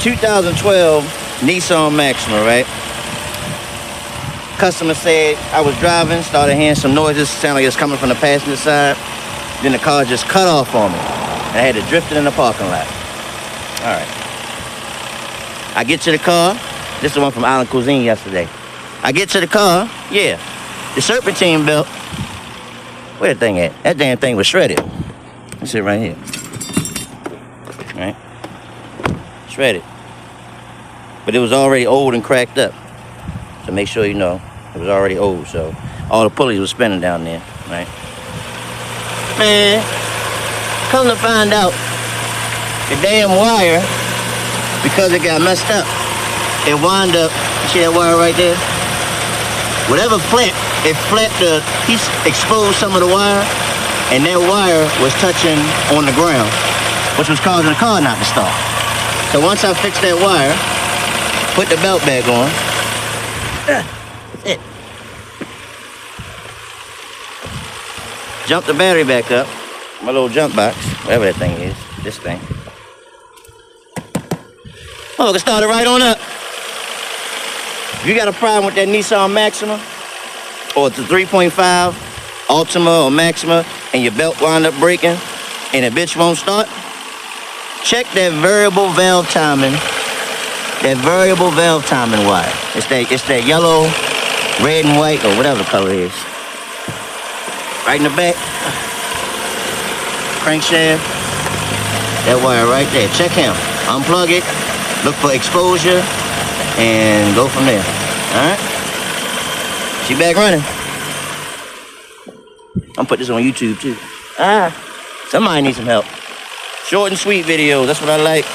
2012 Nissan Maxima, right? Customer said I was driving, started hearing some noises, sounded like it was coming from the passenger side. Then the car just cut off on me. And I had to drift it in the parking lot. All right. I get to the car. This is the one from Island Cuisine yesterday. I get to the car, yeah. The serpentine belt. Where the thing at? That damn thing was shredded. Let's see right here. Right? Shredded. But it was already old and cracked up. So make sure you know it was already old. So all the pulleys were spinning down there, right? Man, come to find out, the damn wire, because it got messed up, it wound up, you see that wire right there? Whatever flat, it flapped the piece, exposed some of the wire, and that wire was touching on the ground, which was causing the car not to start. So once I fixed that wire, put the belt back on, that's it. Jump the battery back up, my little jump box, whatever that thing is, this thing. Oh, it started right on up. If you got a problem with that Nissan Maxima, or it's a 3.5 Ultima or Maxima, and your belt wind up breaking, and the bitch won't start, check that variable valve timing. That variable valve timing wire. It's that yellow, red, and white, or whatever the color is. Right in the back. Crankshaft. That wire right there. Check him. Unplug it. Look for exposure. And go from there. Alright? She back running. I'm put this on YouTube too. Somebody needs some help. Short and sweet videos. That's what I like.